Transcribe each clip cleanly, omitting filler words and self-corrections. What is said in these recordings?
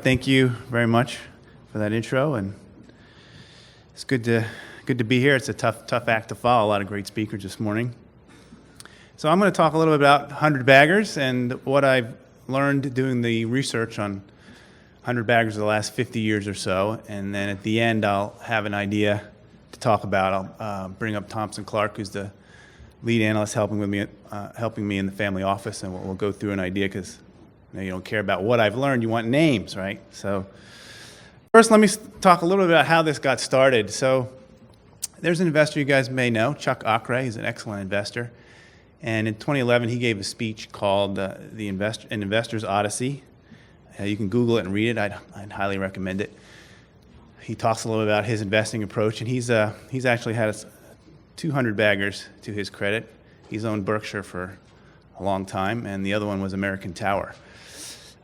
thank you very much for that intro, and it's good to be here. It's a tough act to follow. A lot of great speakers this morning. So I'm going to talk a little bit about 100 baggers and what I've learned doing the research on 100 baggers of the last 50 years or so, and then at the end I'll have an idea to talk about. I'll bring up Thompson Clark, who's the lead analyst helping me in the family office, and we'll go through an idea because you don't care about what I've learned, you want names, right? So first, let me talk a little bit about how this got started. So there's an investor you guys may know, Chuck Akre. He's an excellent investor. And in 2011, he gave a speech called An Investor's Odyssey. You can Google it and read it. I'd highly recommend it. He talks a little bit about his investing approach, and he's actually had 200 baggers to his credit. He's owned Berkshire for a long time, and the other one was American Tower.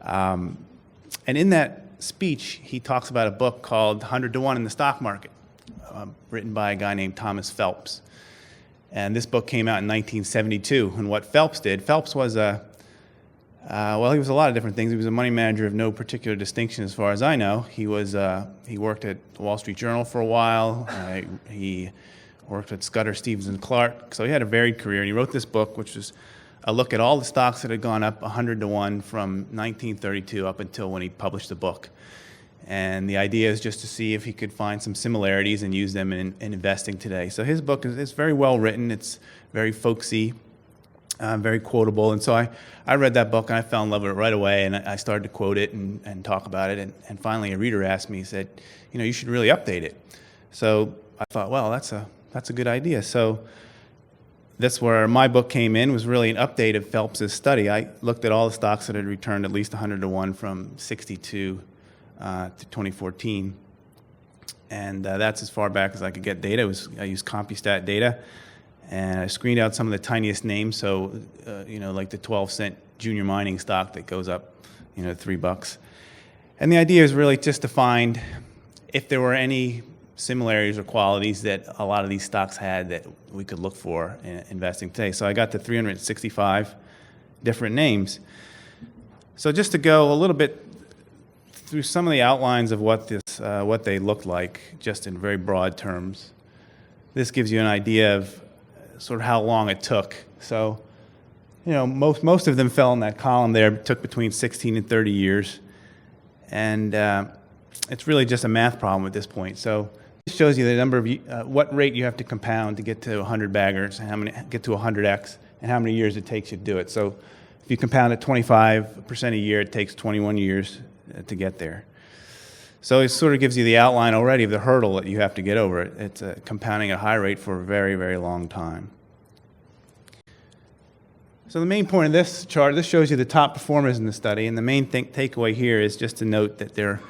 And in that speech, he talks about a book called 100 to 1 in the Stock Market, written by a guy named Thomas Phelps. And this book came out in 1972. And what Phelps did, Phelps was he was a lot of different things. He was a money manager of no particular distinction as far as I know. He worked at the Wall Street Journal for a while. He worked at Scudder, Stevens & Clark. So he had a varied career. And he wrote this book, which was a look at all the stocks that had gone up 100 to 1 from 1932 up until when he published the book. And the idea is just to see if he could find some similarities and use them in investing today. So his book is very well written. It's very folksy, very quotable. And so I read that book and I fell in love with it right away. And I started to quote it and talk about it. And finally a reader asked me, he said, you should really update it. So I thought, well, that's a good idea. So that's where my book came in, was really an update of Phelps' study. I looked at all the stocks that had returned at least 100 to 1 from 62 to 2014. And that's as far back as I could get data. I used CompuStat data, and I screened out some of the tiniest names. So, like the 12-cent junior mining stock that goes up, $3. And the idea is really just to find if there were any similarities or qualities that a lot of these stocks had that we could look for in investing today. So I got to 365 different names. So just to go a little bit through some of the outlines of what they look like, just in very broad terms. This gives you an idea of sort of how long it took. So, most of them fell in that column there. It took between 16 and 30 years. And it's really just a math problem at this point. So this shows you the number of what rate you have to compound to get to 100 baggers, and get to 100x, and how many years it takes you to do it. So if you compound at 25% a year, it takes 21 years to get there. So it sort of gives you the outline already of the hurdle that you have to get over. It's compounding at a high rate for a very, very long time. So the main point of this chart, this shows you the top performers in the study, and the main takeaway here is just to note that there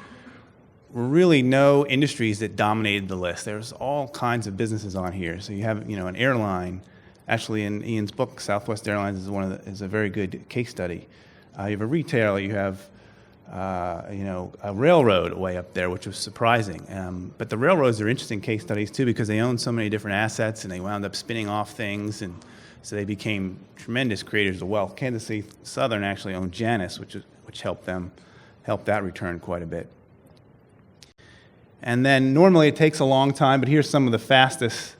were really no industries that dominated the list. There's all kinds of businesses on here. So you have, an airline. Actually, in Ian's book, Southwest Airlines is a very good case study. You have a retailer. You have, a railroad way up there, which was surprising. But the railroads are interesting case studies too because they own so many different assets and they wound up spinning off things, and so they became tremendous creators of wealth. Kansas City Southern actually owned Janus, which helped that return quite a bit. And then normally it takes a long time, but here's some of the fastest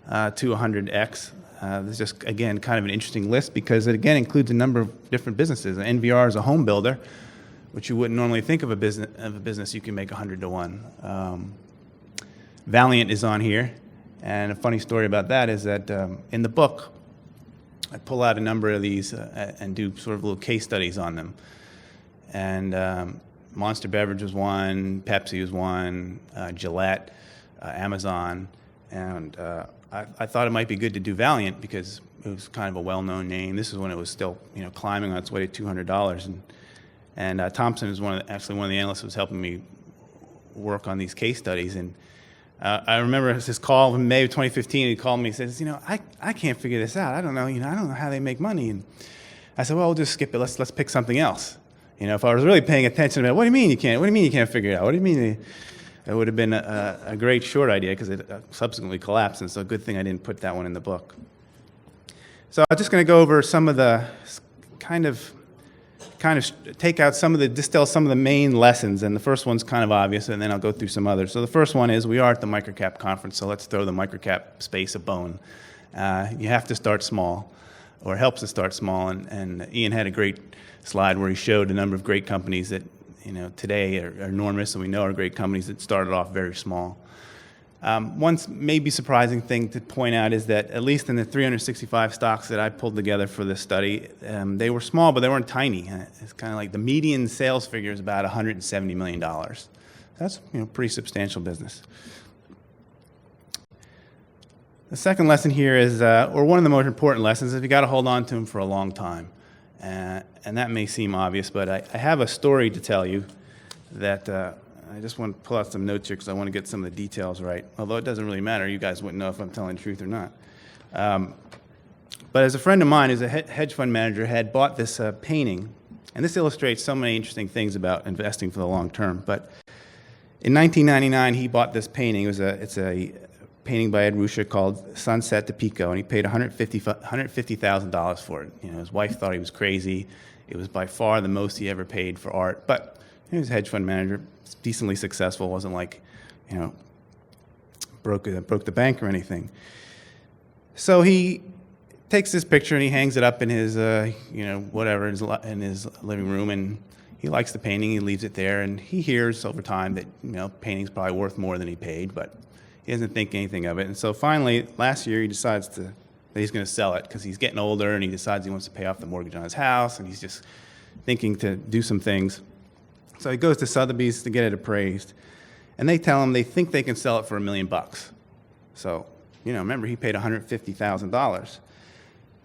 to 100x. This is just, again, kind of an interesting list because it, again, includes a number of different businesses. NVR is a home builder, which you wouldn't normally think of a business you can make 100 to 1. Valiant is on here, and a funny story about that is that in the book, I pull out a number of these and do sort of little case studies on them. And Monster Beverage was one, Pepsi was one, Gillette, Amazon, and I thought it might be good to do Valiant because it was kind of a well-known name. This is when it was still, climbing on its way to $200, and Thompson is actually one of the analysts who was helping me work on these case studies. And I remember his call in May of 2015. He called me and says, I can't figure this out. I don't know, I don't know how they make money. And I said, well, we'll just skip it. Let's pick something else. If I was really paying attention to it, what do you mean you can't? What do you mean you can't figure it out? What do you mean? It would have been a great short idea because it subsequently collapsed, and so a good thing I didn't put that one in the book. So I'm just going to go over some of the kind of kind of distill some of the main lessons, and the first one's kind of obvious, and then I'll go through some others. So the first one is we are at the microcap conference, so let's throw the microcap space a bone. You have to start small, or it helps to start small, and Ian had a great slide where he showed a number of great companies that today are enormous, and we know are great companies that started off very small. One maybe surprising thing to point out is that at least in the 365 stocks that I pulled together for this study, they were small, but they weren't tiny. It's kind of like the median sales figure is about $170 million. That's pretty substantial business. The second lesson here is, or one of the most important lessons, is you got to hold on to them for a long time. And that may seem obvious, but I have a story to tell you that I just want to pull out some notes here because I want to get some of the details right. Although it doesn't really matter. You guys wouldn't know if I'm telling the truth or not. But as a friend of mine who's a hedge fund manager had bought this painting, and this illustrates so many interesting things about investing for the long term. But in 1999, he bought this painting. It's a painting by Ed Ruscha called Sunset to Pico, and he paid $150,000 for it. His wife thought he was crazy. It was by far the most he ever paid for art. But he was a hedge fund manager, decently successful. Wasn't like, broke the bank or anything. So he takes this picture and he hangs it up in his, whatever, in his living room, and he likes the painting. He leaves it there, and he hears over time that painting's probably worth more than he paid, but he doesn't think anything of it. And so finally, last year, he decides that he's going to sell it because he's getting older, and he decides he wants to pay off the mortgage on his house, and he's just thinking to do some things. So he goes to Sotheby's to get it appraised, and they tell him they think they can sell it for $1 million. So, remember, he paid $150,000.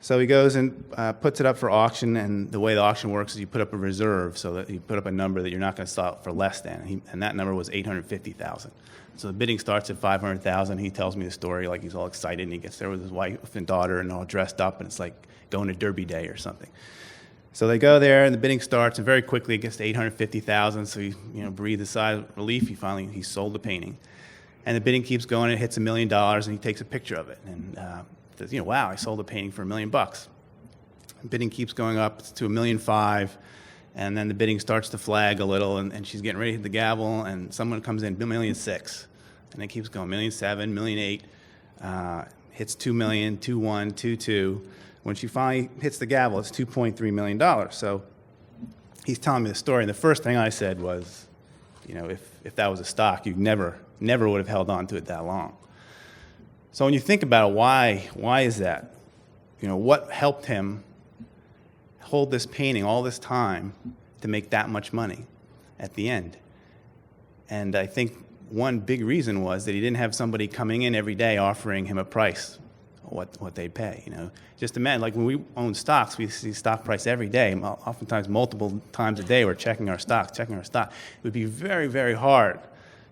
So he goes and puts it up for auction, and the way the auction works is you put up a reserve, so that you put up a number that you're not going to sell it for less than, and that number was $850,000. So the bidding starts at $500,000. He tells me the story like he's all excited, and he gets there with his wife and daughter and all dressed up, and it's like going to Derby Day or something. So they go there, and the bidding starts, and very quickly it gets to $850,000. So he, breathes a sigh of relief. He sold the painting, and the bidding keeps going. It hits $1 million, and he takes a picture of it, and says, wow, I sold a painting for $1 million. The bidding keeps going up to $1.5 million, and then the bidding starts to flag a little, and she's getting ready to hit the gavel, and someone comes in, $1.6 million, and it keeps going, $1.7 million, $1.8 million, hits $2 million, $2.1 million, $2.2 million. When she finally hits the gavel, it's $2.3 million. So he's telling me the story, and the first thing I said was, if that was a stock, you never would have held on to it that long. So when you think about it, why is that? What helped him hold this painting all this time to make that much money at the end? And I think one big reason was that he didn't have somebody coming in every day offering him a price, what they'd pay. Just imagine, like when we own stocks, we see stock price every day, oftentimes multiple times a day. We're checking our stock. It would be very, very hard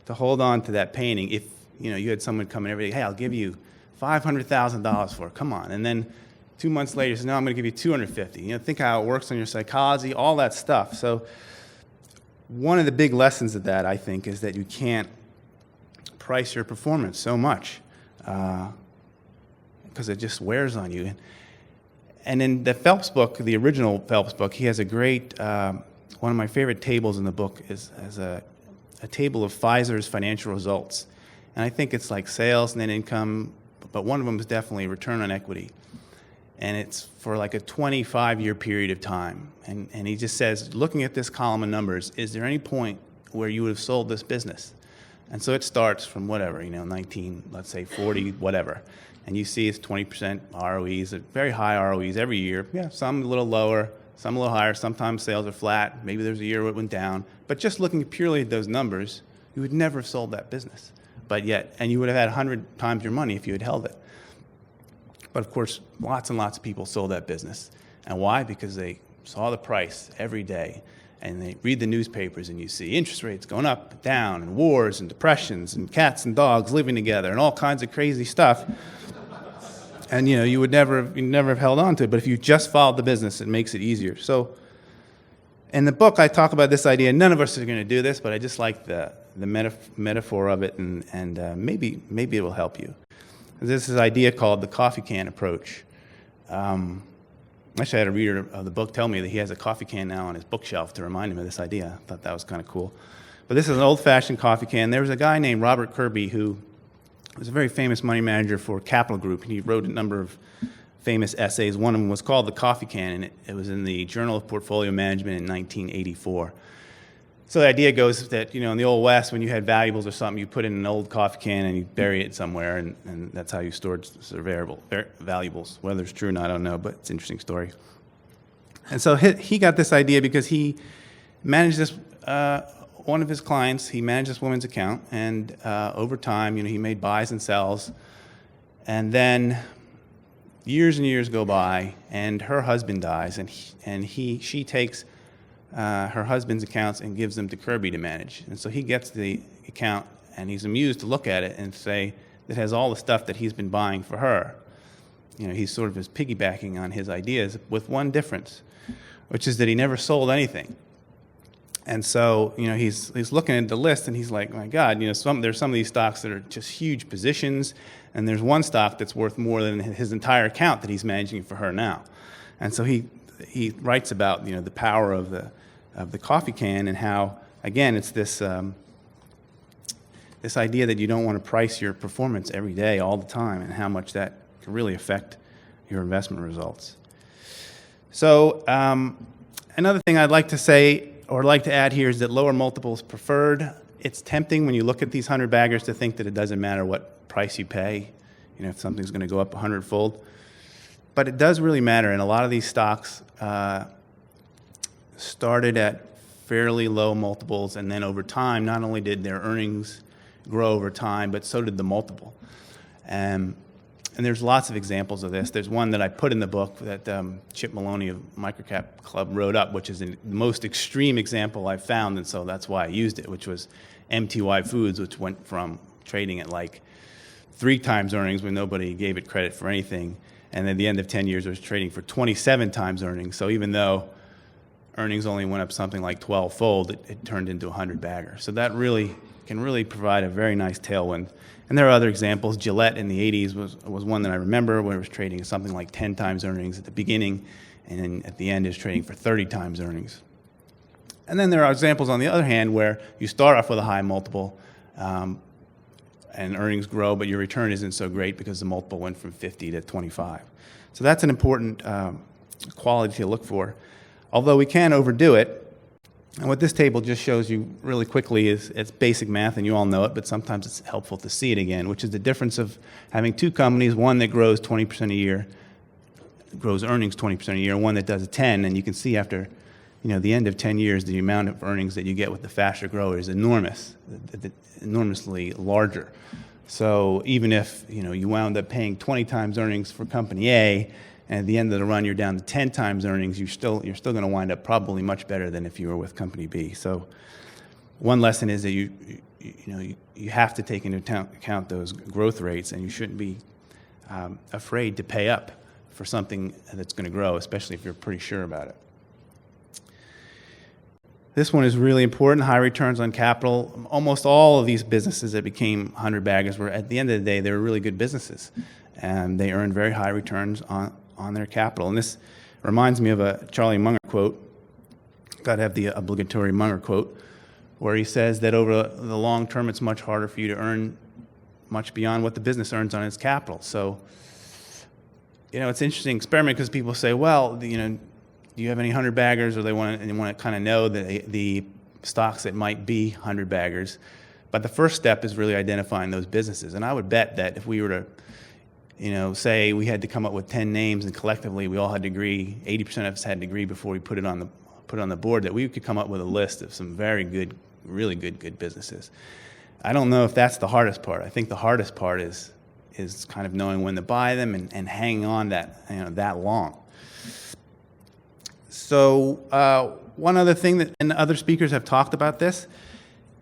to hold on to that painting if you had someone come in every day. Hey, I'll give you $500,000 for it. Come on, and then 2 months later, he says, no, I'm going to give you $250,000. Think how it works on your psychology, all that stuff. So one of the big lessons of that, I think, is that you can't price your performance so much because it just wears on you. And in the Phelps book, the original Phelps book, he has a great, one of my favorite tables in the book is a table of Pfizer's financial results. And I think it's like sales, net income, but one of them is definitely return on equity. And it's for like a 25-year period of time. And he just says, looking at this column of numbers, is there any point where you would have sold this business? And so it starts from whatever, 19, let's say 40, whatever. And you see it's 20% ROEs, very high ROEs every year. Yeah, some a little lower, some a little higher. Sometimes sales are flat. Maybe there's a year where it went down. But just looking purely at those numbers, you would never have sold that business. But yet, and you would have had 100 times your money if you had held it. But of course, lots and lots of people sold that business. And why? Because they saw the price every day. And they read the newspapers, and you see interest rates going up and down, and wars and depressions, and cats and dogs living together, and all kinds of crazy stuff. And you would never have held on to it. But if you just followed the business, it makes it easier. So in the book, I talk about this idea. None of us are going to do this, but I just like the metaphor of it, and maybe it will help you. There's this idea called the coffee can approach. Actually, I had a reader of the book tell me that he has a coffee can now on his bookshelf to remind him of this idea. I thought that was kind of cool. But this is an old-fashioned coffee can. There was a guy named Robert Kirby who was a very famous money manager for Capital Group, and he wrote a number of famous essays. One of them was called The Coffee Can, and it was in the Journal of Portfolio Management in 1984. So the idea goes that, in the Old West, when you had valuables or something, you put it in an old coffee can and you bury it somewhere, and that's how you stored valuables. Whether it's true or not, I don't know, but it's an interesting story. And so he got this idea because he managed this, one of his clients, he managed this woman's account, and over time, he made buys and sells, and then years and years go by, and her husband dies, and she takes her husband's accounts and gives them to Kirby to manage. And so he gets the account, and he's amused to look at it and say it has all the stuff that he's been buying for her. He's sort of just piggybacking on his ideas with one difference, which is that he never sold anything. And so, he's looking at the list, and he's like, my God, there's some of these stocks that are just huge positions, and there's one stock that's worth more than his entire account that he's managing for her now. And so he writes about, the power of the coffee can, and how, again, it's this this idea that you don't want to price your performance every day, all the time, and how much that can really affect your investment results. So another thing I'd like to say, or like to add here, is that lower multiples preferred. It's tempting when you look at these 100 baggers to think that it doesn't matter what price you pay, if something's going to go up 100-fold. But it does really matter, and a lot of these stocks started at fairly low multiples, and then over time, not only did their earnings grow over time, but so did the multiple. And there's lots of examples of this. There's one that I put in the book that Chip Maloney of Microcap Club wrote up, which is the most extreme example I've found, and so that's why I used it, which was MTY Foods, which went from trading at like 3 times earnings when nobody gave it credit for anything, and at the end of 10 years, it was trading for 27 times earnings. So even though earnings only went up something like 12-fold, it turned into a 100-bagger. So that can really provide a very nice tailwind. And there are other examples. Gillette in the 80s was one that I remember, where it was trading at something like 10 times earnings at the beginning, and then at the end is trading for 30 times earnings. And then there are examples, on the other hand, where you start off with a high multiple, and earnings grow, but your return isn't so great because the multiple went from 50 to 25. So that's an important quality to look for, although we can overdo it. And what this table just shows you really quickly is it's basic math, and you all know it, but sometimes it's helpful to see it again, which is the difference of having 2 companies, one that grows 20% a year, grows earnings 20% a year, and one that does 10, and you can see after the end of 10 years, the amount of earnings that you get with the faster grower is enormous, enormously larger. So even if you wound up paying 20 times earnings for company A, and at the end of the run you're down to 10 times earnings, you're still going to wind up probably much better than if you were with company B. So one lesson is that you have to take into account those growth rates, and you shouldn't be afraid to pay up for something that's going to grow, especially if you're pretty sure about it. This one is really important, high returns on capital. Almost all of these businesses that became 100 baggers were, at the end of the day, they were really good businesses, and they earned very high returns on their capital. And this reminds me of a Charlie Munger quote. Got to have the obligatory Munger quote, where he says that over the long term, it's much harder for you to earn much beyond what the business earns on its capital. So, it's an interesting experiment, because people say, well, do you have any 100 baggers, or they want to kind of know the stocks that might be 100 baggers. But the first step is really identifying those businesses. And I would bet that if we were to say we had to come up with 10 names, and collectively we all had to agree, 80% of us had to agree before we put it on the board, that we could come up with a list of some very good, really good businesses. I don't know if that's the hardest part. I think the hardest part is kind of knowing when to buy them and hanging on that long. So one other thing that, and other speakers have talked about this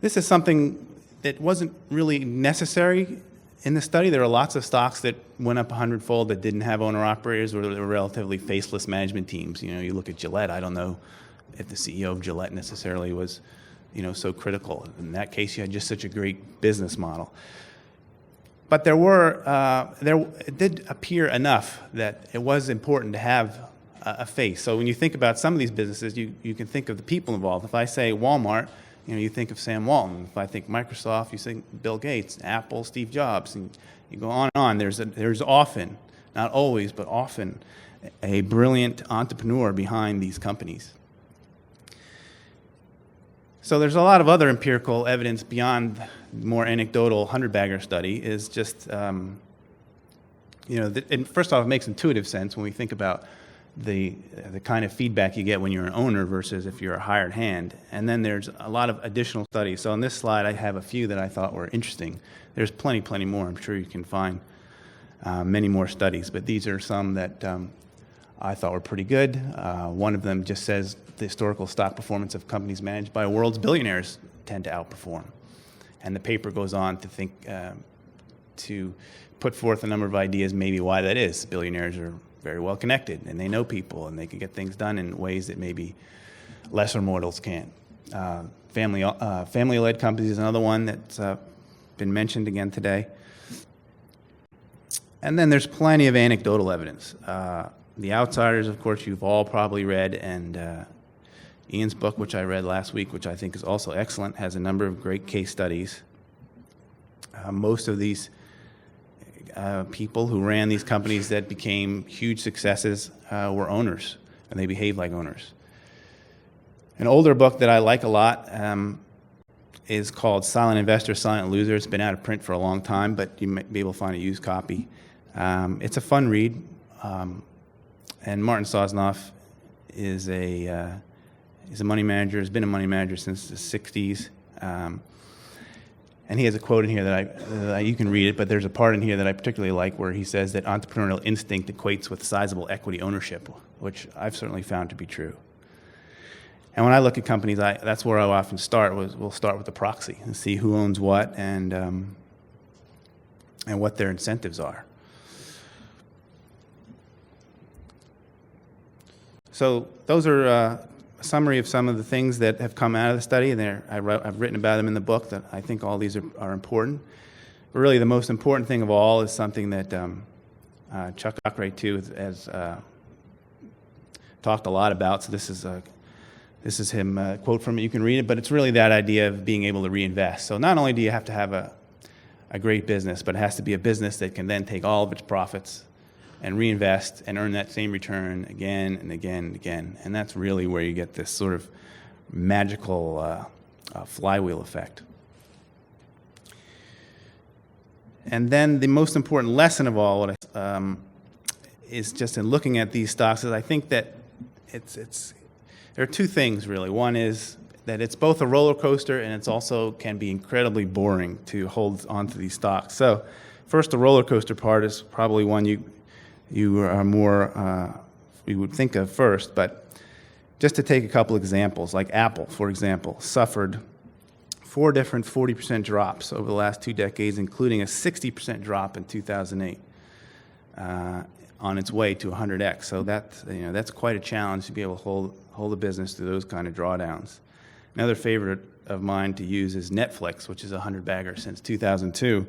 is something that wasn't really necessary in the study. There are lots of stocks that went up 100-fold that didn't have owner-operators, or they were relatively faceless management teams. You look at Gillette. I don't know if the CEO of Gillette necessarily was, so critical. In that case, you had just such a great business model. But it did appear enough that it was important to have a face. So when you think about some of these businesses, you can think of the people involved. If I say Walmart, you think of Sam Walton. If I think Microsoft, you think Bill Gates, Apple, Steve Jobs, and you go on and on. There's often, not always, but often, a brilliant entrepreneur behind these companies. So there's a lot of other empirical evidence beyond the more anecdotal 100-bagger study. Is just, and first off, it makes intuitive sense when we think about the kind of feedback you get when you're an owner versus if you're a hired hand. And then there's a lot of additional studies. So on this slide, I have a few that I thought were interesting. There's plenty more. I'm sure you can find many more studies, but these are some that I thought were pretty good. One of them just says the historical stock performance of companies managed by world's billionaires tend to outperform. And the paper goes on to think, to put forth a number of ideas maybe why that is. Billionaires are very well connected, and they know people, and they can get things done in ways that maybe lesser mortals can't. Family-led companies is another one that's been mentioned again today. And then there's plenty of anecdotal evidence. The Outsiders, of course, you've all probably read, and Ian's book, which I read last week, which I think is also excellent, has a number of great case studies. Most of these people who ran these companies that became huge successes were owners, and they behaved like owners. An older book that I like a lot is called Silent Investor, Silent Loser. It's been out of print for a long time, but you might be able to find a used copy. It's a fun read, and Martin Sosnoff is a money manager, has been a money manager since the 60s. And he has a quote in here that you can read it, but there's a part in here that I particularly like where he says that entrepreneurial instinct equates with sizable equity ownership, which I've certainly found to be true. And when I look at companies, that's where I often start. We'll start with the proxy and see who owns what and what their incentives are. So those are a summary of some of the things that have come out of the study. I've written about them in the book, that I think all these are important. But really the most important thing of all is something that Chuck Dockeray, too, has talked a lot about. So this is him, a quote from it. You can read it, but it's really that idea of being able to reinvest. So not only do you have to have a great business, but it has to be a business that can then take all of its profits and reinvest and earn that same return again and again and again. And that's really where you get this sort of magical flywheel effect. And then the most important lesson of all is just in looking at these stocks is I think that there are two things really. One is that it's both a roller coaster and it's also can be incredibly boring to hold onto these stocks. So first, the roller coaster part is probably one you are more, we would think of first, but just to take a couple examples, like Apple, for example, suffered 4 different 40% drops over the last 2 decades, including a 60% drop in 2008 on its way to 100x. So that's quite a challenge to be able to hold a business through those kind of drawdowns. Another favorite of mine to use is Netflix, which is a 100-bagger since 2002,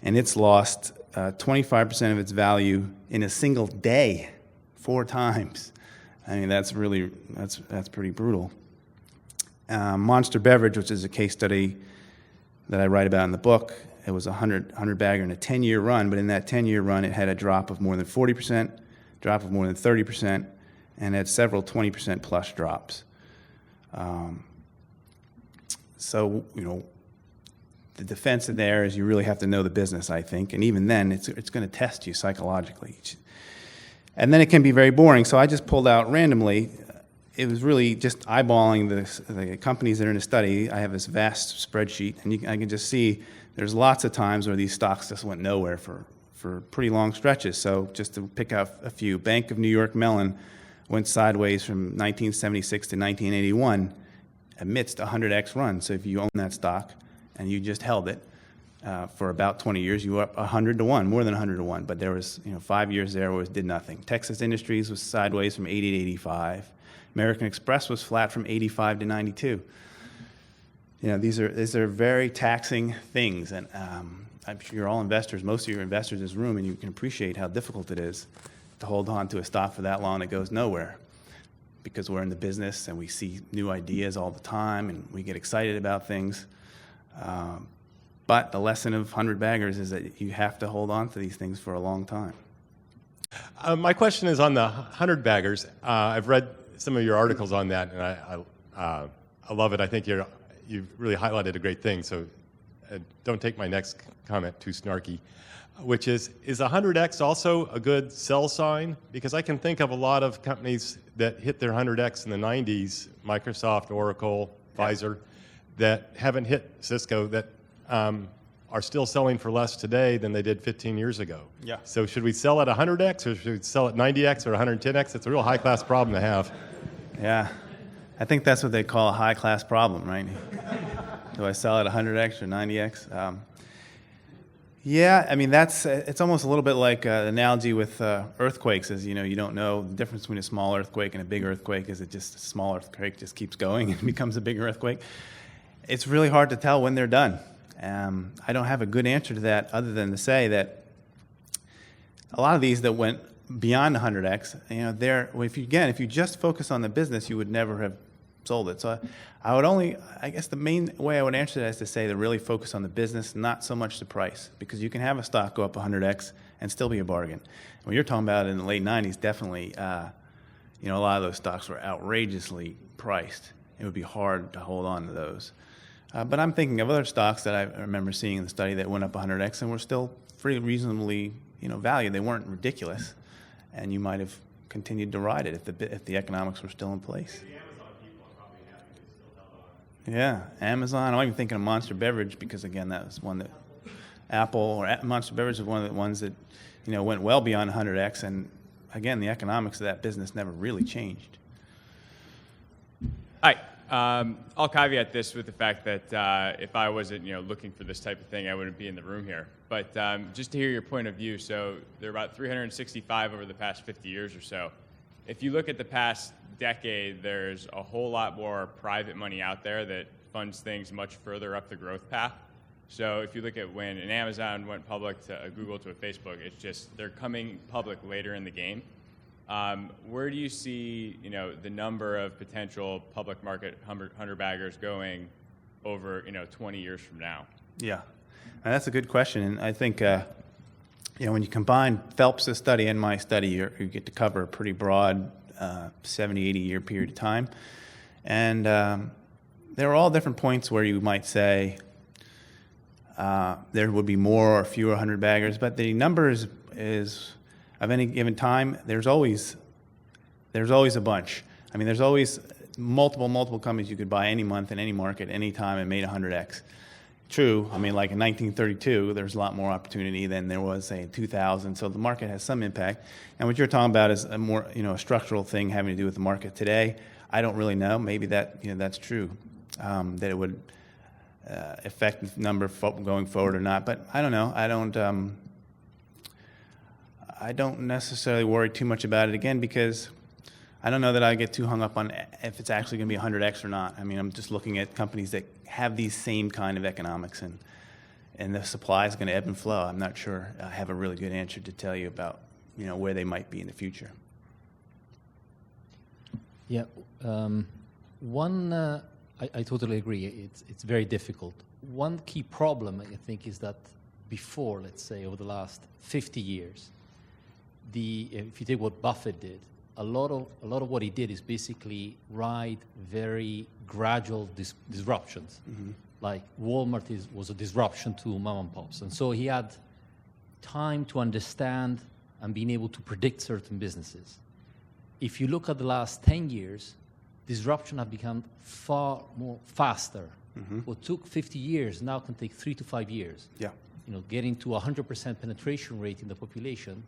and it's lost 25% of its value in a single day, 4 times. I mean, that's pretty brutal. Monster Beverage, which is a case study that I write about in the book, it was a 100-bagger in a 10-year run, but in that 10-year run, it had a drop of more than 40%, drop of more than 30%, and had several 20% plus drops. So, the defense in there is you really have to know the business, I think, and even then, it's going to test you psychologically. And then it can be very boring, so I just pulled out randomly. It was really just eyeballing the companies that are in the study. I have this vast spreadsheet, and I can just see there's lots of times where these stocks just went nowhere for pretty long stretches. So just to pick out a few, Bank of New York Mellon went sideways from 1976 to 1981 amidst a 100x run. So if you own that stock and you just held it for about 20 years, you were up 100 to 1, more than 100 to 1. But there was 5 years there where it did nothing. Texas Industries was sideways from 80 to 85. American Express was flat from 85 to 92. These are very taxing things, and I'm sure you're all investors. Most of you are investors in this room, and you can appreciate how difficult it is to hold on to a stock for that long. It goes nowhere because we're in the business and we see new ideas all the time and we get excited about things. But the lesson of 100 baggers is that you have to hold on to these things for a long time. My question is on the 100 baggers. I've read some of your articles on that, and I love it. I think you've really highlighted a great thing, so don't take my next comment too snarky, which is 100X also a good sell sign? Because I can think of a lot of companies that hit their 100X in the 90s, Microsoft, Oracle, Pfizer, that haven't hit Cisco, that are still selling for less today than they did 15 years ago. Yeah. So should we sell at 100X or should we sell at 90X or 110X? It's a real high-class problem to have. Yeah, I think that's what they call a high-class problem, right? Do I sell at 100X or 90X? Yeah, I mean, it's almost a little bit like an analogy with earthquakes, as you know, you don't know the difference between a small earthquake and a big earthquake. Is it just a small earthquake just keeps going and becomes a big earthquake? It's really hard to tell when they're done. I don't have a good answer to that other than to say that a lot of these that went beyond 100X, if you just focus on the business, you would never have sold it. So I guess the main way I would answer that is to say to really focus on the business, not so much the price, because you can have a stock go up 100X and still be a bargain. When you're talking about in the late 90s, definitely, a lot of those stocks were outrageously priced. It would be hard to hold on to those. But I'm thinking of other stocks that I remember seeing in the study that went up 100X and were still pretty reasonably, valued. They weren't ridiculous, and you might have continued to ride it if the economics were still in place. The Amazon people are probably happy they still held on. Yeah, Amazon. I'm even thinking of Monster Beverage because again, that was one that Apple or Monster Beverage was one of the ones that went well beyond 100X, and again, the economics of that business never really changed. Hi. I'll caveat this with the fact that if I wasn't, looking for this type of thing, I wouldn't be in the room here. But just to hear your point of view, so there are about 365 over the past 50 years or so. If you look at the past decade, there's a whole lot more private money out there that funds things much further up the growth path. So if you look at when an Amazon went public to a Google to a Facebook, it's just they're coming public later in the game. Where do you see, the number of potential public market 100 baggers going over, 20 years from now? Yeah, and that's a good question. And I think, when you combine Phelps' study and my study, you get to cover a pretty broad 70, 80-year period of time. And there are all different points where you might say there would be more or fewer 100 baggers, but the number is of any given time, there's always a bunch. I mean, there's always multiple companies you could buy any month in any market, any time, and made 100X. True, I mean, like in 1932, there's a lot more opportunity than there was, say, in 2000. So the market has some impact. And what you're talking about is a more, a structural thing having to do with the market today. I don't really know. Maybe that's true, that it would affect the number going forward or not. But I don't know. I don't necessarily worry too much about it, again, because I don't know that I get too hung up on if it's actually going to be 100X or not. I mean, I'm just looking at companies that have these same kind of economics, and the supply is going to ebb and flow. I'm not sure I have a really good answer to tell you about, where they might be in the future. Yeah, I totally agree. It's very difficult. One key problem, I think, is that before, let's say, over the last 50 years, if you take what Buffett did, a lot of what he did is basically ride very gradual disruptions. Mm-hmm. Like Walmart was a disruption to mom and pops, and so he had time to understand and being able to predict certain businesses. If you look at the last 10 years, disruption have become far more faster. Mm-hmm. What took 50 years now can take 3 to 5 years. Yeah. Getting to 100% penetration rate in the population,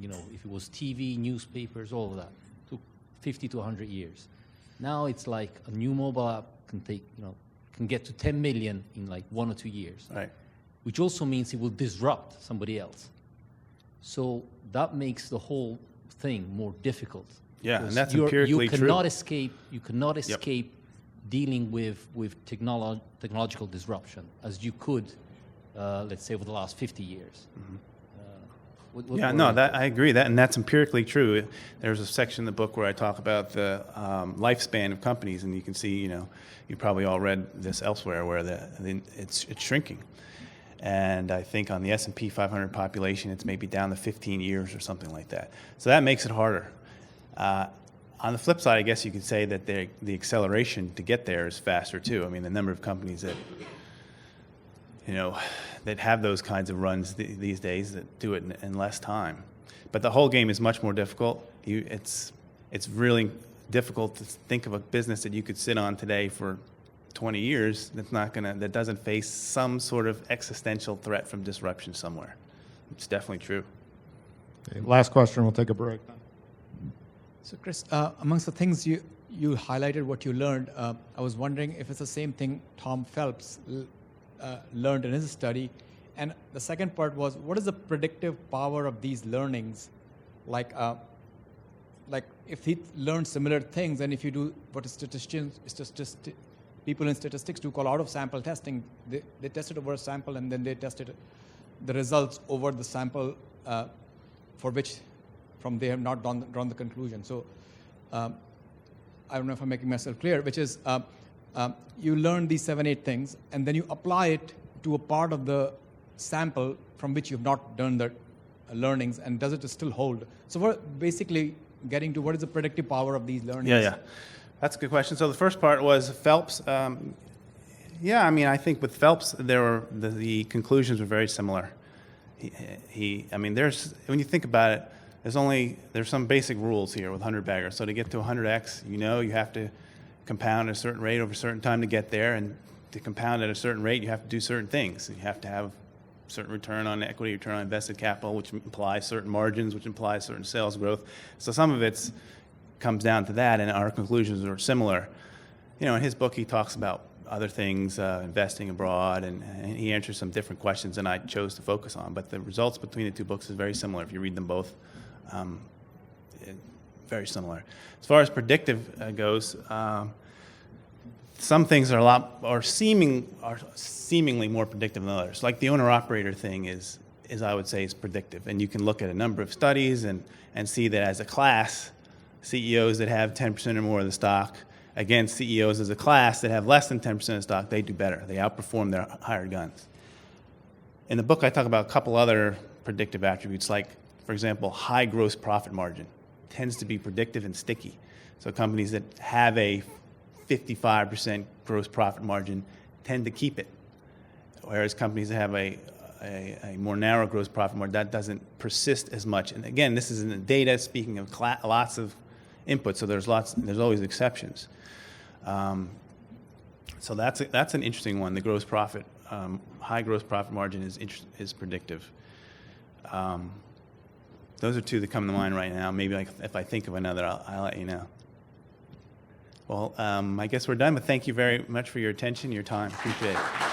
if it was TV, newspapers, all of that, took 50 to 100 years. Now it's like a new mobile app can get to 10 million in like 1 or 2 years. Right. Which also means it will disrupt somebody else. So that makes the whole thing more difficult. Yeah, and that's empirically true. You cannot escape dealing with technological disruption as you could, let's say, over the last 50 years. Mm-hmm. Yeah, no, that I agree that, and that's empirically true. There's a section in the book where I talk about the lifespan of companies, and you can see, you probably all read this elsewhere, where it's shrinking. And I think on the S&P 500 population, it's maybe down to 15 years or something like that. So that makes it harder. On the flip side, I guess you could say that the acceleration to get there is faster too. I mean, the number of companies that that have those kinds of runs these days that do it in less time. But the whole game is much more difficult. It's really difficult to think of a business that you could sit on today for 20 years that doesn't face some sort of existential threat from disruption somewhere. It's definitely true. Okay, last question. We'll take a break then. So, Chris, amongst the things you highlighted, what you learned, I was wondering if it's the same thing Tom Phelps learned in his study. And the second part was, what is the predictive power of these learnings? Like if he learned similar things, and if you do what people in statistics do call out-of-sample testing, they tested over a sample, and then they tested the results over the sample for which they have not drawn the conclusion. So I don't know if I'm making myself clear, which is you learn these 7-8 things, and then you apply it to a part of the sample from which you've not done the learnings, and does it still hold? So we're basically getting to what is the predictive power of these learnings. Yeah. That's a good question. So the first part was Phelps. I mean, I think with Phelps, the conclusions were very similar. When you think about it, there's some basic rules here with 100-baggers. So to get to 100x, you have to compound at a certain rate over a certain time to get there, and to compound at a certain rate, you have to do certain things. You have to have certain return on equity, return on invested capital, which implies certain margins, which implies certain sales growth. So some of it comes down to that, and our conclusions are similar. In his book, he talks about other things, investing abroad, and he answers some different questions than I chose to focus on. But the results between the two books is very similar. If you read them both, very similar. As far as predictive goes, some things are seemingly more predictive than others. Like the owner-operator thing is I would say is predictive, and you can look at a number of studies and see that as a class, CEOs that have 10% or more of the stock against CEOs as a class that have less than 10% of the stock, they do better. They outperform their hired guns. In the book, I talk about a couple other predictive attributes, like, for example, high gross profit margin tends to be predictive and sticky. So companies that have a 55% gross profit margin tend to keep it, whereas companies that have a more narrow gross profit margin, that doesn't persist as much. And again, this is in the data, speaking of lots of inputs, so there's always exceptions. So that's an interesting one. The gross profit, high gross profit margin is predictive. Those are two that come to mind right now. Maybe if I think of another, I'll let you know. Well, I guess we're done, but thank you very much for your attention, your time. Appreciate it.